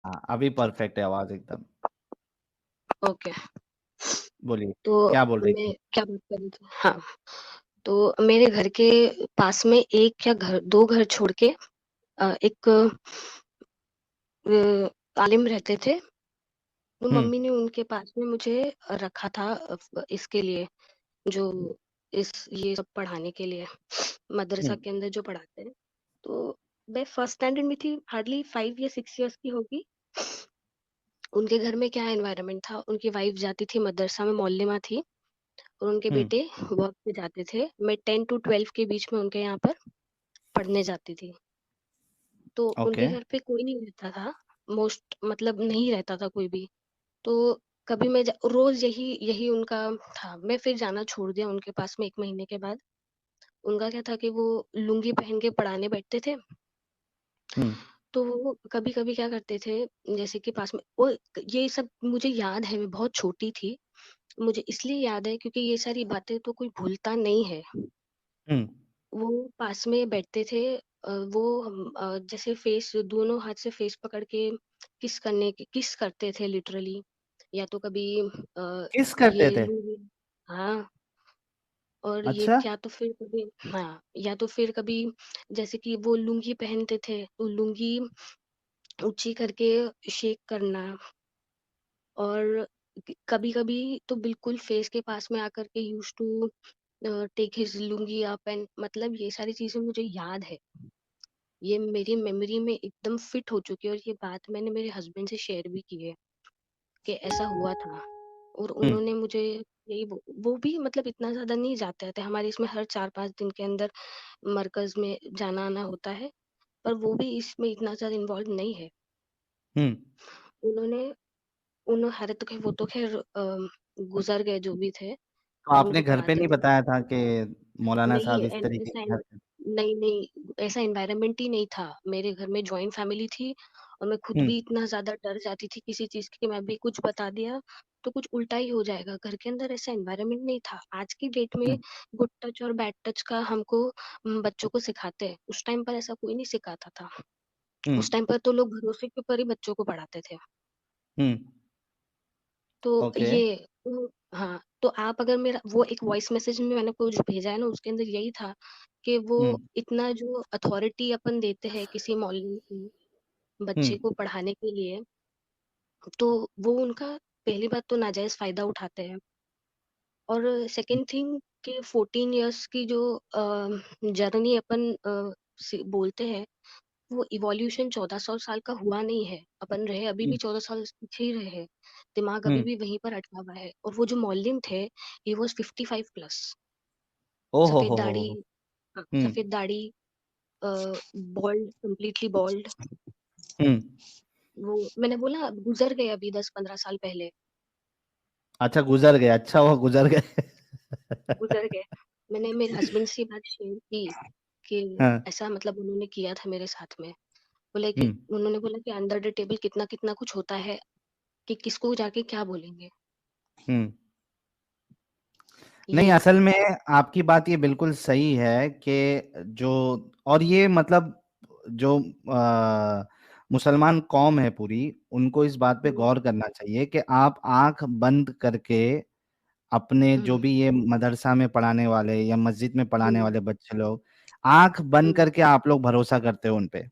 हाँ, अभी परफेक्ट है आवाज एकदम। ओके। बोलिए, तो क्या बोल रही मैं थी? क्या बात कर रही थी? हाँ, तो मेरे घर के पास में एक या घर 2 घर छोड़ के एक आलिम रहते थे। तो हुँ, मम्मी ने उनके पास में मुझे रखा था इसके लिए, जो इस ये सब पढ़ाने के लिए, हुँ, मदरसा के अंदर जो पढ़ाते हैं। तो मैं फर्स्ट स्टैंडर्ड में थी, हार्डली 5 या 6 इयर्स की होगी। उनके घर में क्या एनवायरनमेंट था, उनकी वाइफ जाती थी मदरसा में, मौल्लिमा थी, और उनके हुँ, बेटे वर्क पे जाते थे। मैं 10 टू 12 के बीच में उनके यहाँ पर पढ़ने जाती थी। तो ओके। उनके घर पे कोई नहीं रहता था, मोस्ट मतलब नहीं रहता था कोई भी। तो कभी रोज यही यही उनका था। मैं फिर जाना छोड़ दिया उनके पास में 1 महीने के बाद। उनका क्या था कि वो लुंगी पहन के पढ़ाने बैठते थे। हुँ, तो वो कभी कभी क्या करते थे, जैसे कि पास में वो, ये सब मुझे याद है, मैं बहुत छोटी थी। मुझे इसलिए याद है क्योंकि ये सारी बातें तो कोई भूलता नहीं है। हुँ, वो पास में बैठते थे, जैसे फेस, दोनों हाथ से फेस पकड़ के किस करते थे लिटरली। या तो कभी किस करते ये थे? लूंगी, हाँ। और ये अच्छा, या तो फिर कभी, हाँ, या तो फिर कभी जैसे कि वो लुंगी पहनते थे तो लुंगी ऊंची करके शेक करना। और कभी कभी तो बिल्कुल फेस के पास में आकर के used to take his lungi up and, मतलब ये सारी चीजें मुझे याद है। ये मेरी मेमोरी में एकदम फिट हो चुकी है, और ये बात मैंने मेरे हस्बैंड से शेयर भी की है कि ऐसा हुआ था। और हुँ, उन्होंने मुझे वो भी मतलब इतना ज्यादा नहीं जाते थे हमारे इसमें, हर 4-5 दिन के अंदर मरकज में जाना आना होता है, पर वो भी इसमें इतना ज्यादा इन्वॉल्व नहीं है। हुँ। उन्होंने उन्होंने हर तो वो तो खैर गुजर गए जो भी थे, तो अब आपने उनको घर पे पढ़ाते नहीं थे। बताया था कि मौलाना नहीं साहब इस तरीके ऐसा के घर पे? नहीं नहीं, ऐसा एनवायरनमेंट ही नहीं था। मेरे घर में जॉइंट फैमिली थी, और मैं खुद हुँ, भी इतना ज्यादा डर जाती थी किसी चीज की कि मैं भी कुछ बता दिया तो कुछ उल्टा ही हो जाएगा। घर के अंदर ऐसा एनवायरनमेंट नहीं था। आज की डेट में हुँ, गुड टच और बैड टच का हमको बच्चों को सिखाते हैं, उस टाइम पर ऐसा कोई नहीं सिखाता था। हुँ, उस टाइम पर तो लोग भरोसे के ऊपर ही बच्चों को पढ़ाते थे। हुँ, तो ओके। ये हाँ, तो आप अगर मेरा वो एक वॉइस मैसेज में मैंने कुछ भेजा है ना, उसके अंदर यही था कि वो हुँ, इतना जो अथॉरिटी अपन देते हैं किसी मौलवी को हुँ, बच्चे को पढ़ाने के लिए, तो वो उनका पहली बात तो नाजायज फायदा उठाते हैं। और सेकंड थिंग कि 14 इयर्स की जो जर्नी अपन बोलते हैं, वो इवोल्यूशन 1400 साल का हुआ नहीं है। अपन रहे अभी हुँ, भी 14 साल पीछे ही रहे हैं। दिमाग हुँ। अभी भी वहीं पर अटका हुआ है। और वो जो मौलिम थे, ही वॉज 55 प्लस। ओह सफेद हो, दाढ़ी, हो! हाँ, हुँ, सफेद दाढ़ी, बॉल्ड, कम्प्लीटली बॉल्ड। हुँ। वो मैंने बोला गुजर गए अभी 10-15 साल पहले, अच्छा गुज़र गए, अच्छा हुआ गुज़र गए। गुजर गए। मैंने मेरे हस्बैंड से ये बात शेयर की कि हाँ, ऐसा मतलब उन्होंने किया था मेरे साथ में। बोले कि हुँ, उन्होंने बोला कि अंडर द टेबल कितना कितना कुछ होता है, कि किसको जाके क्या बोलेंगे। हुँ। नहीं, ये असल में आपकी बात ये बिल्कुल सही है कि जो और ये मतलब जो मुसलमान कौम है पूरी, उनको इस बात पे हम्म, गौर करना चाहिए कि आप आंख बंद करके अपने जो हम्म, भी ये मदरसा में पढ़ाने वाले या मस्जिद में पढ़ाने हम्म, वाले बच्चे लोग, आंख बंद हम्म, करके आप लोग भरोसा करते हो उन पे।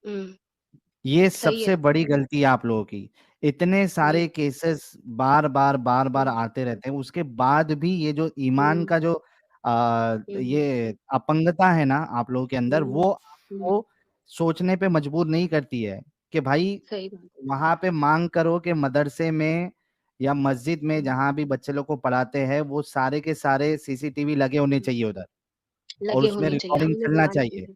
हम्म, ये सही सबसे है। बड़ी गलती है आप लोगों की। इतने ये सारे केसेस बार बार हम्म, आते रहते हैं, उसके बाद भी ये जो ईमान हम्म, का जो हम्म, ये अपंगता है ना आप लोगों के अंदर, हम्म, वो हम्म, आपको सोचने पे मजबूर नहीं करती है कि भाई सही बात। वहां पे मांग करो कि मदरसे में या मस्जिद में हम्म, जहां भी बच्चे लोग को पढ़ाते हैं वो सारे के सारे सीसीटीवी लगे होने हम्म, चाहिए उधर, और लगे उसमें होने चाहिए, रिकॉर्डिंग हमने चलना डिमांड की चाहिए। है।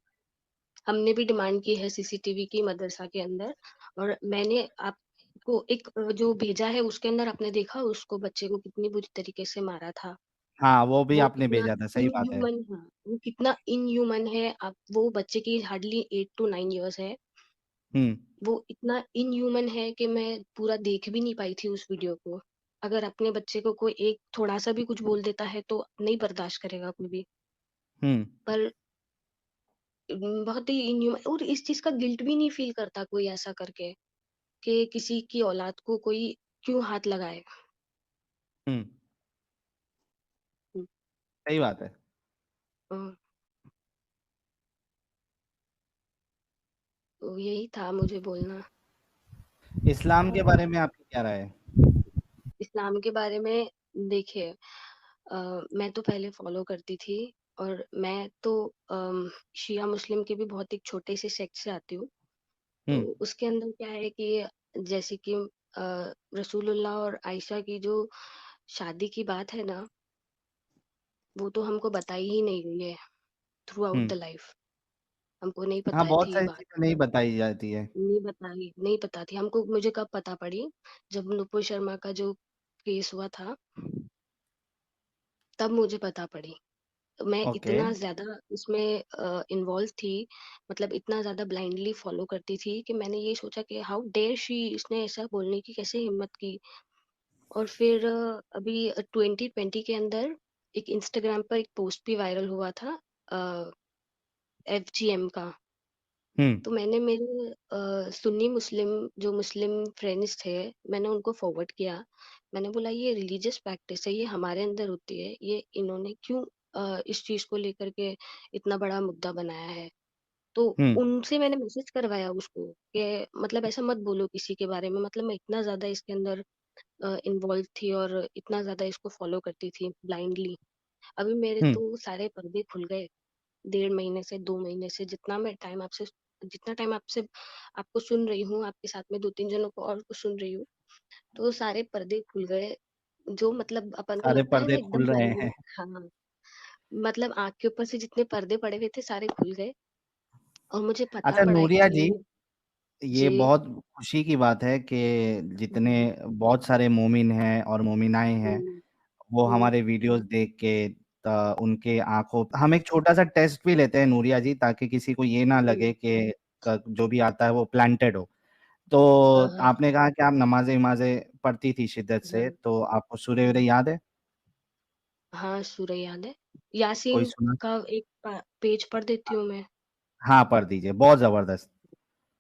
हमने भी डिमांड की है सीसीटीवी की मदरसा के अंदर। और मैंने आपको एक जो भेजा है उसके अंदर आपने देखा उसको, बच्चे को कितनी बुरी तरीके से मारा था। हाँ, वो भी वो आपने कितना भेजा था, सही बात है। इनह्यूमन, हाँ, वो कितना इनह्यूमन है। आप वो बच्चे की हार्डली 8 to 9 इयर्स है। हम्म, वो इतना इनह्यूमन है कि मैं पूरा देख भी नहीं पाई थी उस वीडियो को। अगर अपने बच्चे को कोई एक थोड़ा सा भी कुछ बोल देता है तो नहीं बर्दाश्त करेगा कोई भी। हम्म। पर बहुत ही इनह्यूमन, और इस चीज का गिल्ट भी नहीं फील करता कोई ऐसा करके। कि किसी की औलाद को कोई क्यों हाथ लगाए। हम्म। हम्म, सही बात है। हम्म, तो यही था मुझे बोलना। इस्लाम के और बारे में आपकी क्या राय है? इस्लाम के बारे में देखिए, मैं तो पहले फॉलो करती थी, और मैं तो शिया मुस्लिम के भी बहुत एक छोटे से सेक्ट से आती हूँ। तो हम्म। उसके अंदर क्या है कि जैसे कि रसूलुल्लाह और आयशा की जो शादी की बात है ना, वो तो हमको बताई ही नहीं गई है through out hmm. The life. हमको नहीं हाँ, पता है बहुत थी ये सारी बात। चीजें नहीं बताई जाती है। नहीं पता थी हमको। मुझे कब पता पड़ी, जब नुपुर शर्मा का जो केस हुआ था, तब मुझे पता पड़ी। मैं ओके। इतना ज्यादा उसमें इन्वॉल्व थी, मतलब इतना ज्यादा ब्लाइंडली फॉलो करती थी कि मैंने ये सोचा कि हाउ डेयर शी, इसने ऐसा बोलने की कैसे हिम्मत की। और फिर अभी 2020 के अंदर एक इंस्टाग्राम पर एक पोस्ट भी वायरल हुआ था, FGM का। हम्म। तो मैंने मेरे सुन्नी मुस्लिम जो मुस्लिम फ्रेंड्स थे, मैंने उनको फॉरवर्ड किया। मैंने बोला ये रिलीजियस प्रैक्टिस है, ये हमारे अंदर होती है, ये इन्होंने क्यों इस चीज को लेकर के इतना बड़ा मुद्दा बनाया है। तो हम्म। उनसे मैंने मैसेज करवाया उसको कि मतलब ऐसा मत बोलो किसी के बारे में। मतलब मैं इतना ज्यादा इसके अंदर इन्वॉल्व थी और इतना ज्यादा इसको फॉलो करती थी ब्लाइंडली। अभी मेरे हम्म। तो सारे पर्दे खुल गए, 1.5 महीने से 2 महीने से, जितना टाइम आपसे आपको सुन रही हूँ, आपके साथ में 2-3 जनों को और को सुन रही हूँ, तो सारे पर्दे खुल गए। जो मतलब अपन को सारे लगता है ना पर्दे एकदम खुल रहे ब्लाइंडली। हैं। हाँ, मतलब आँख के ऊपर से जितने पर्दे पड़े हुए थे सारे खुल गए, और मुझे पता अच्छा पड़ा नूरिया जी, एक्चुअली। ये जी। बहुत खुशी की बात है कि जितने हम्म, बहुत सारे मोमिन हैं और मोमिनाएं हैं, हम्म, वो हम्म, हमारे वीडियोस देख के उनके आंखों, हम एक छोटा सा टेस्ट भी लेते हैं नूरिया जी, ताकि किसी को ये ना हम्म, लगे कि जो भी आता है वो प्लांटेड हो। तो हाँ, हाँ, आपने कहा कि आप नमाजें वमाजें पढ़ती थी शिद्दत से, हाँ, तो आपको सूर्य उदय हाँ, याद है? हाँ, सूर्य याद है। कोई यासीन सुना? का एक पेज पढ़ देती हूँ मैं। हाँ, पढ़ दीजिए, बहुत जबरदस्त।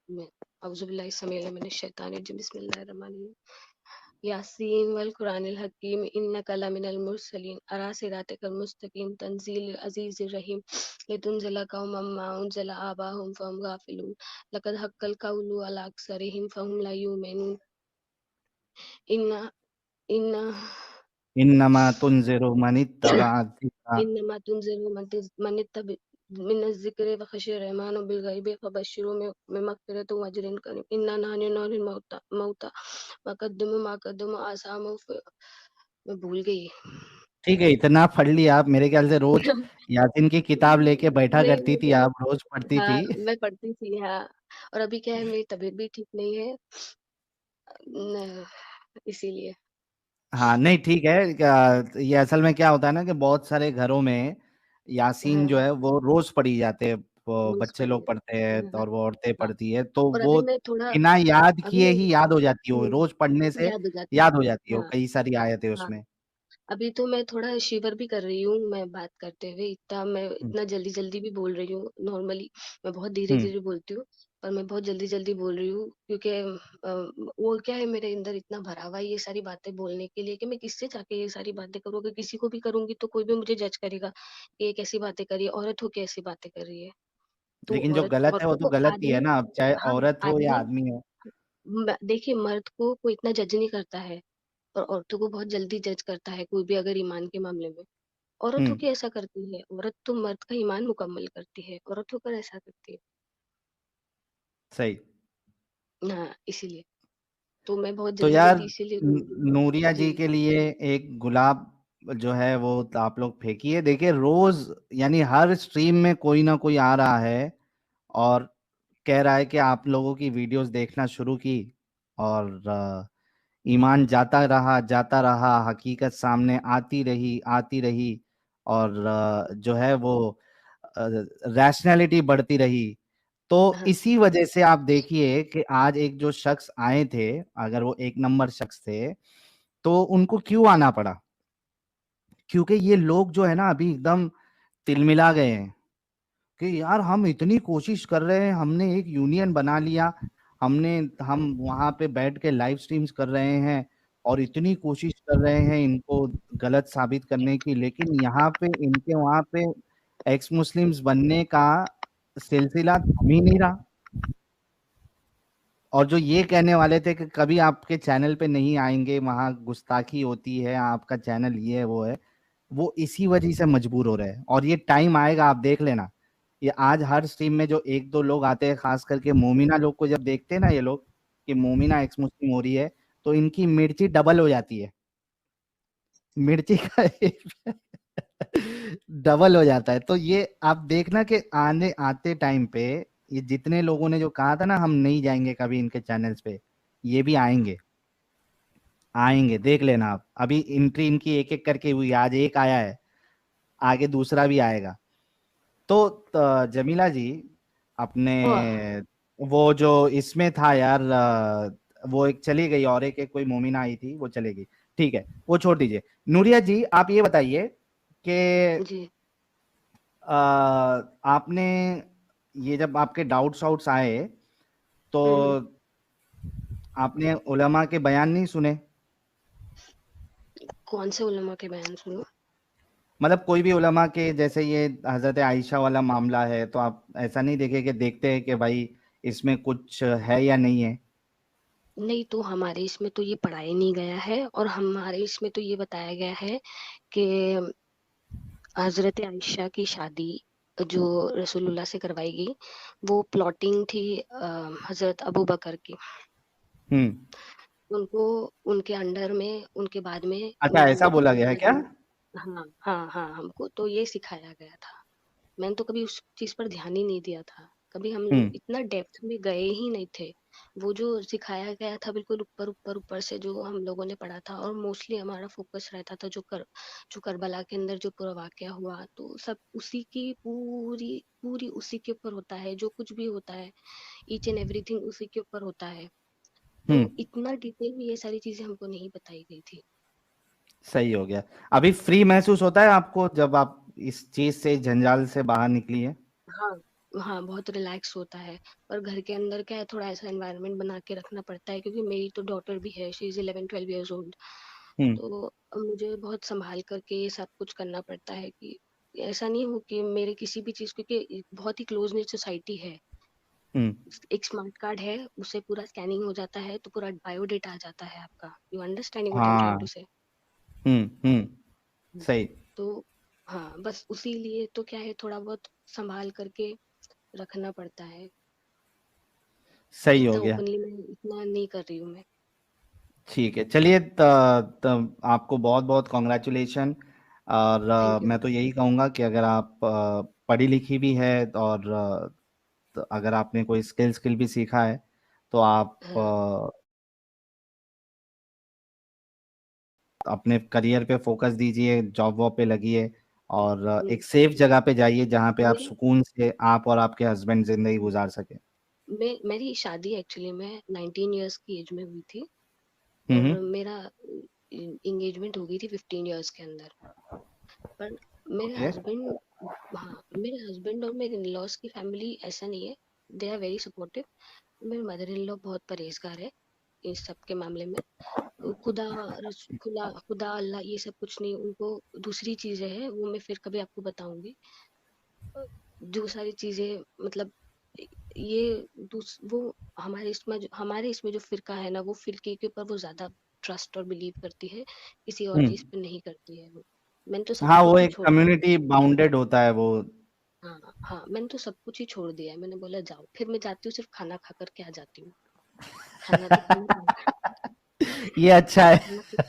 मैं औज़ुबिल्लाहि समीउल मिनश शैतानिर रजीम, बिस्मिल्लाहिर रहमानिर रहीम। यासीन वल कुरानिल हकीम, इन्नका लमिनल मुरसलीन अला सिरातिकल मुस्तकीम, तंजीलिल अज़ीज़िर रहीम, लितुनज़िला कौमम मा उनज़िला आबाहुम फहुम गाफिलून, लक़द हक़्क़ल क़ौलु अला अक्सरिहिम फहुम ला युमिनून। इन्ना इन्ना इन्नमा तुनज़िरु मनित्तबअ ज़िक्रा। इन्नमा तुनज़िरु मनित्तबअ मिनज़्ज़िक्रि व खशियर रहमानु बिल गैबि फबश्शिरहु बिमग़फ़िरतिन व अजरिन करीम। इन्ना नहनु नुह्यिल मौता व क़द्दमू आसामहु मैं भूल गई। ठीक है, इतना पढ़ लिया आप, मेरे ख्याल से रोज यासीन की किताब लेके बैठा नहीं, करती थी मुझे आप, रोज पढ़ती हाँ, थी। मैं पढ़ती थी, हाँ। और अभी क्या है, मेरी तबीयत भी ठीक नहीं है, न इसीलिए। हाँ नहीं, ठीक है। ये असल में क्या होता है ना कि बहुत सारे घरों में यासीन जो हाँ, है वो रोज पढ़ी जाते हैं, वो रोज़ बच्चे लोग पढ़िए। पढ़ते हैं हाँ, और वो औरतें हाँ। पढ़ती है, तो और वो अभी मैं थोड़ा बिना याद अभी किए मैं ही याद हो जाती हो, हुँ, रोज पढ़ने से याद हो जाती याद है। हो जाती हो, हाँ, कई सारी आयतें हाँ। उसमें। अभी तो मैं थोड़ा शिवर भी कर रही हूँ, मैं बात करते हुए। मैं हम्म। इतना जल्दी-जल्दी भी बोल रही हूँ। नॉर्मली मैं बहुत हम्म। धीरे-धीरे बोलती हूँ, पर मैं बहुत जल्दी-जल्दी बोल रही हूँ, क्योंकि वो क्या है, मेरे अंदर इतना भरा हुआ है ये सारी बातें बोलने के लिए कि मैं किससे जाके ये सारी बातें करूँ। अगर किसी को भी करूँगी तो कोई भी मुझे जज करेगा कि ये कैसी बातें कर रही है, औरत हो के ऐसी बातें कर रही है। तो लेकिन जो गलत है वो औरतों तो को गलत ही है आदमी ना, अब चाहे हाँ, औरत हो या आदमी आदमी हो। देखिए, मर्द को कोई इतना जज नहीं करता है, और औरतों को बहुत जल्दी जज करता है, कोई भी अगर ईमान के मामले में। औरत हम्म। होके ऐसा करती है, औरत तो मर्द का ईमान मुकम्मल करती है, औरत होकर ऐसा करती सही। है। हाँ, इसीलिए। तो मैं बहुत तो यार, जल्दी-जल्दी इसीलिए बोल रही हूँ। नूरिया जी जी। के लिए एक गुलाब जो है वो आप लोग फेंकिए। देखिए रोज, यानी हर स्ट्रीम में कोई ना कोई आ रहा है और कह रहा है कि आप लोगों की वीडियोस देखना शुरू की, और ईमान जाता रहा, हकीकत सामने आती रही, और जो है वो रैशनैलिटी बढ़ती रही। तो हाँ, इसी वजह से आप देखिए कि आज एक जो शख्स आए थे, अगर वो एक नंबर शख्स थे, तो उनको क्यों आना पड़ा? क्योंकि ये लोग जो है ना अभी एकदम तिलमिला गए हैं कि यार हम इतनी कोशिश कर रहे हैं, हमने एक यूनियन बना लिया, हम वहां पे बैठ के लाइव स्ट्रीम्स कर रहे हैं और इतनी कोशिश कर रहे हैं इनको गलत साबित करने की, लेकिन यहाँ पे इनके वहां पे एक्स मुस्लिम्स बनने का सिलसिला थम ही नहीं रहा। और जो ये कहने वाले थे कि कभी आपके चैनल पे नहीं आएंगे, वहां गुस्ताखी होती है, आपका चैनल ये है वो है, वो इसी वजह से मजबूर हो रहे हैं। और ये टाइम आएगा, आप देख लेना। ये आज हर स्ट्रीम में जो एक दो लोग आते हैं, खास करके मोमिना लोग को जब देखते हैं ना ये लोग कि मोमिना एक्स मुस्लिम हो रही है, तो इनकी मिर्ची डबल हो जाती है। मिर्ची का डबल हो जाता है। तो ये आप देखना कि आने आते टाइम पे ये जितने लोगों ने जो कहा था ना हम नहीं जाएंगे कभी इनके चैनल्स पे, ये भी आएंगे। आएंगे, देख लेना आप। अभी एंट्री इनकी एक एक करके हुई, आज एक आया है, आगे दूसरा भी आएगा। तो जमीला जी, अपने वाह! वो जो इसमें था यार, वो एक चली गई और एक कोई मोमिना आई थी, वो चलेगी। ठीक है, वो छोड़ दीजिए। नूरिया जी, आप ये बताइए कि जी। आपने ये जब आपके डाउट्स आउट्स आए, तो हुँ, हुँ। आपने उलमा के बयान नहीं सुने? कौन से उलमा के बयान सुनूँ? मतलब कोई भी उलमा के, जैसे ये हजरत आयशा वाला मामला है, तो आप ऐसा नहीं देखे कि देखते हैं कि भाई इसमें कुछ है या नहीं है? नहीं, तो हमारे इसमें तो ये पढ़ाया नहीं गया है, और हमारे इसमें तो ये बताया गया है कि हज़रत आयशा की शादी जो रसूलुल्लाह से करवाई गई, वो प्लॉटिंग थी हज़रत अबू बकर की। हम्म। उनको उनके अंडर में, उनके बाद में अच्छा, मतलब ऐसा वो बोला गया है क्या? मदीन। हाँ, हाँ, हाँ, हमको तो ये सिखाया गया था। मैंने तो कभी उस चीज़ पर ध्यान ही नहीं दिया था। कभी हम लोग हम्म। इतना डेप्थ में गए ही नहीं थे। वो जो सिखाया गया था बिल्कुल ऊपर, ऊपर, ऊपर से जो हम लोगों ने पढ़ा था, और मोस्टली हमारा फ़ोकस रहता था जो करबला के अंदर जो पूरा वाक़या हुआ, तो सब उसी की पूरी पूरी उसी के ऊपर होता है, जो कुछ भी होता है, ईच एंड एवरीथिंग उसी के ऊपर होता है। तो हम्म। इतना डिटेल में ये सारी चीज़ें हमको नहीं बताई गई थी। सही हो गया। अभी फ्री महसूस होता है आपको जब आप इस चीज से, जंजाल से बाहर निकली है? हाँ, हाँ, बहुत रिलैक्स होता है। पर घर के अंदर क्या है, थोड़ा ऐसा एनवायरनमेंट बना के रखना पड़ता है, क्योंकि मेरी तो डॉटर भी है, शी इज़ 11-12 इयर्स ओल्ड। हम्म। तो मुझे बहुत सँभाल करके ये सब कुछ करना पड़ता है कि ऐसा नहीं हो कि मेरे किसी भी चीज़, क्योंकि बहुत ही क्लोज़-knit सोसाइटी है। हम्म। एक स्मार्ट कार्ड है, उससे पूरा स्कैनिंग हो जाता है, तो पूरा बायोडेटा आ जाता है आपका। You understanding what I am trying हाँ। टू से? हम्म। हम्म। हुँ। सही। तो हाँ, बस उसी लिए तो क्या है, थोड़ा बहुत सँभाल करके रखना पड़ता है। सही हो इतना गया। ओपनली मैं इतना नहीं कर रही हूँ मैं। ठीक है, चलिए आपको बहुत बहुत कॉन्ग्रेचुलेशन। और थैंक यू। मैं तो यही कहूँगा कि अगर आप पढ़ी लिखी भी है, और तो अगर आपने कोई स्किल स्किल भी सीखा है, तो आप हाँ, अपने करियर पे फोकस दीजिए, जॉब वॉब पे लगिए, और हुँ। एक सेफ जगह पे जाइए जहाँ पे आप मेरी सुकून से आप और आपके हस्बैंड जिंदगी गुजार सके। मेरी शादी एक्चुअली में 19 इयर्स की एज में हुई थी, और हम्म। मेरा एंगेजमेंट हो गई थी 15 इयर्स के अंदर। पर मेरे ओके। हस्बैंड, हाँ, मेरे हस्बैंड और मेरे इन-लॉज़ की फैमिली ऐसा नहीं है, दे आर वेरी सपोर्टिव। मेरे मदर इन लॉ बहुत परहेज़गार है इस सब के मामले में। खुदा अल्लाह ये सब कुछ नहीं, उनको दूसरी चीज़ें हैं, वो मैं फिर कभी आपको बताऊँगी। जो सारी चीज़ें मतलब ये वो हमारे इसमें जो फ़िरका है ना, वो फ़िरके के ऊपर वो ज़्यादा ट्रस्ट और बिलीव करती है, किसी और चीज़ हम्म। पे नहीं करती है वो। मैंने तो सब हाँ, वो कुछ ही एक छोड़ दिया है। कम्युनिटी बाउंडेड होता है वो। हाँ, हाँ, मैंने तो सब कुछ ही छोड़ दिया है। मैंने बोला जाओ, फिर मैं जाती हूँ सिर्फ़ खाना खा कर के आ जाती हूँ। खाना तो खाना पड़ेगा। ये अच्छा है। खाना तो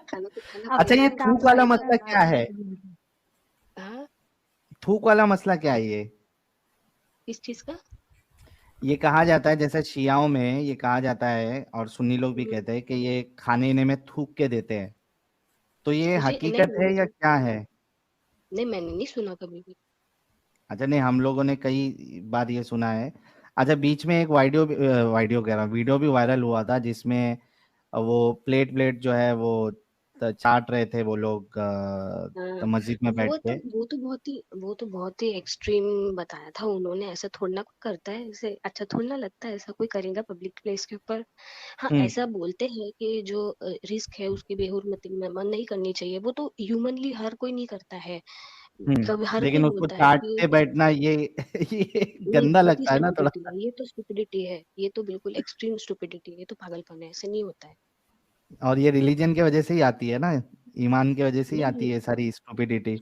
खाना तो खाना अच्छा, ये पड़ेगा। थूक वाला मसला क्या है? हाँ, थूक वाला मसला क्या है ये? किस चीज़ का? ये कहा जाता है, जैसे शियाओं में ये कहा जाता है और सुन्नी लोग भी हुँ, कहते हैं कि ये खाने में थूक के देते हैं। तो ये मुझे नहीं, हकीकत है या क्या है? नहीं, मैंने नहीं सुना कभी भी। अच्छा, नहीं, हम लोगों ने कई बार ये सुना है। अच्छा, बीच में एक वीडियो कह रहा हूँ, वीडियो भी वायरल हुआ था जिसमें वो प्लेट प्लेट जो है वो चाट रहे थे वो लोग हाँ, मस्जिद में बैठ के। वो तो बहुत ही एक्सट्रीम बताया था उन्होंने। ऐसा थोड़ा ना कोई करता है, ऐसे अच्छा थोड़ा ना लगता है ऐसा कोई करेगा पब्लिक प्लेस के ऊपर। हाँ, हम्म। ऐसा बोलते हैं कि जो रिस्क है उसकी बेहुरमती में मन नहीं करनी चाहिए, वो तो ह्यूमनली हर कोई नहीं करता है। कभी हर कोई लेकिन उसको बोलता है कि चाटते बैठना ये ये नहीं, गंदा बहुत ही लगता है ना थोड़ा। स्टुपिडिटी है, ये तो स्टुपिडिटी है, ये तो बिल्कुल एक्सट्रीम स्टुपिडिटी है, ये तो पागलपन है, ऐसे नहीं होता है। और ये रिलीजन की वजह से ही आती है ना, ईमान की वजह से ही आती नहीं, है सारी स्टुपिडिटी।